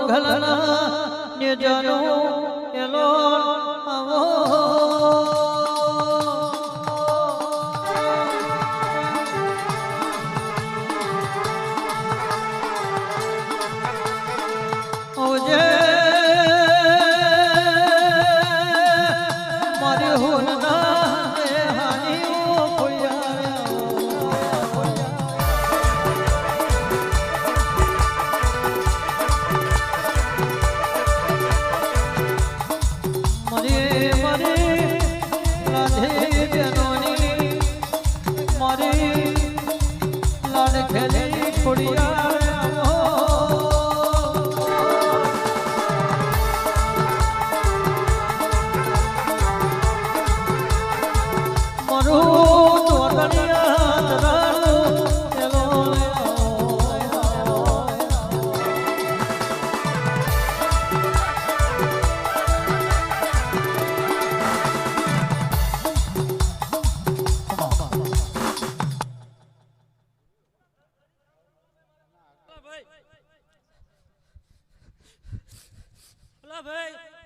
ઘલના ને જાનો એલો આવો ઓજે મારી હોના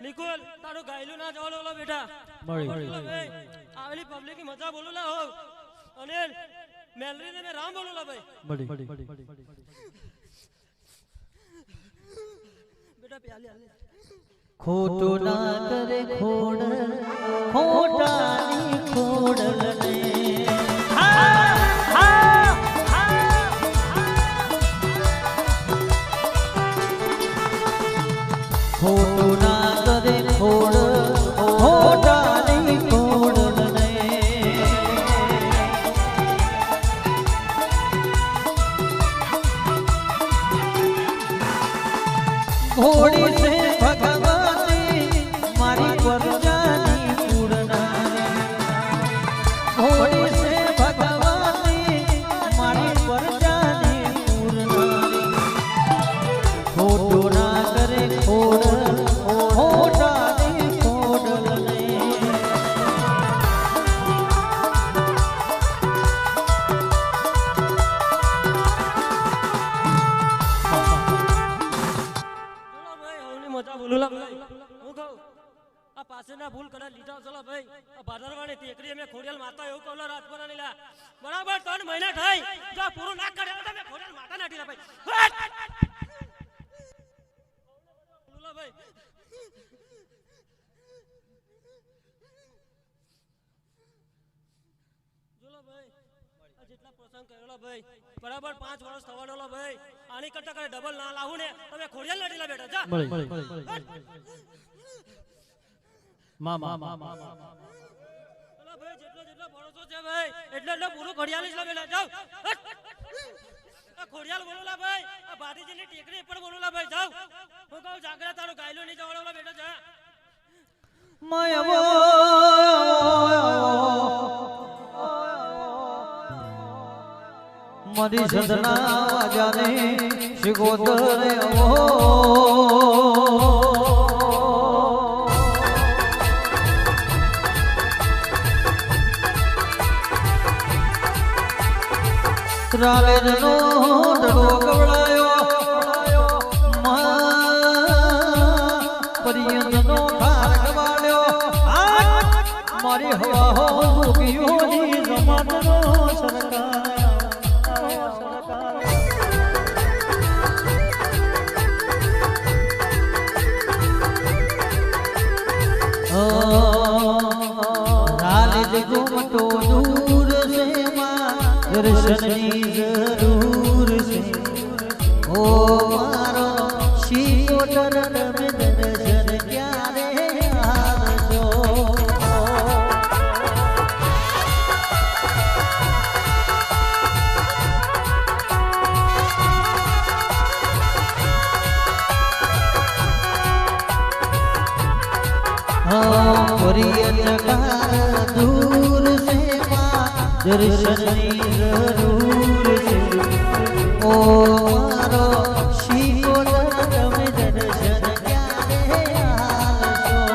નિકોલ તારો ગાયલું ના જવાનો ઓલો બેટા આવેલી પબ્લિક ની મજા બોલું લા હો અનિલ મેલરી ને મે રામ બોલું લા ભાઈ બેટા પ્યાલી આલે ખોટું ના કરે ખોડ ખોટાની ખોડલને ખોટું ના કરે ખોડ ખોટાની ખોડલને ઘોડી છે ભગવતી મારી પરજાની પૂર્ણાની ઘોડી છે ભગવતી મારી પરજાની પૂર્ણાની ખોટું ના કરે ખોડ ખોટાની ખોડલને મજા બોલું લા ભાઈ હું કહું આ પાસેના ભૂલ કડા લીધા ચલો ભાઈ આ ભાદરવાણી ટેકરી મે ખોડિયાલ માતા એવું કહું રાજપુરા ની લા બરાબર 3 મહિના થઈ જો પૂરું ના કરે તો મે ખોડિયાલ માતા નાટી લા ભાઈ બોલું ભાઈ જોલો ભાઈ આ જેટલા પ્રસંગ કરેલો ભાઈ બરાબર 5 વર્ષ થવાનો ભાઈ આની કરતા કરે ડબલ ના લાવું ને તમે ખોડિયાલ નાટીલા બેઠા જા મા અલા ભાઈ જેટલો ભરોસો છે ભાઈ એટલે પૂરું ખોડિયાલ જ બેઠા જાવ આ ખોડિયાલ બોલુલા ભાઈ આ ભાતીજીની ટેકરી પણ બોલુલા ભાઈ જાવ હું કહું જાગરા તારો ગાયલો નહીં જવાળો બેઠા જા માયવો મારી સદના વાજાને શિગોતરે ઓ રાલેજનો ડળો ગવડાયો પરિયંતનો ભાગ વાળ્યો મારી હવા હો રૂપિયોની જમાતનો સરકાર રાલેજ ઘૂમટો દૂર છે માં દર્શનની જરૂર છે ઓ મારો શિકોતર તમે દર્શન ક્યારે આવશો પ્રિય ચકાર દૂર છે દર્શનની જરૂર છે ઓ મારો શિકોતર તમે દર્શન ક્યારે આવશો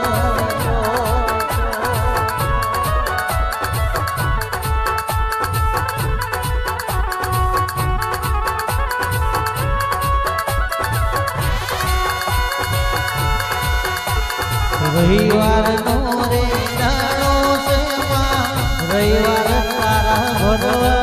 રવિવાર નો રે દાડો છે માં રવિવાર તારા ભરવા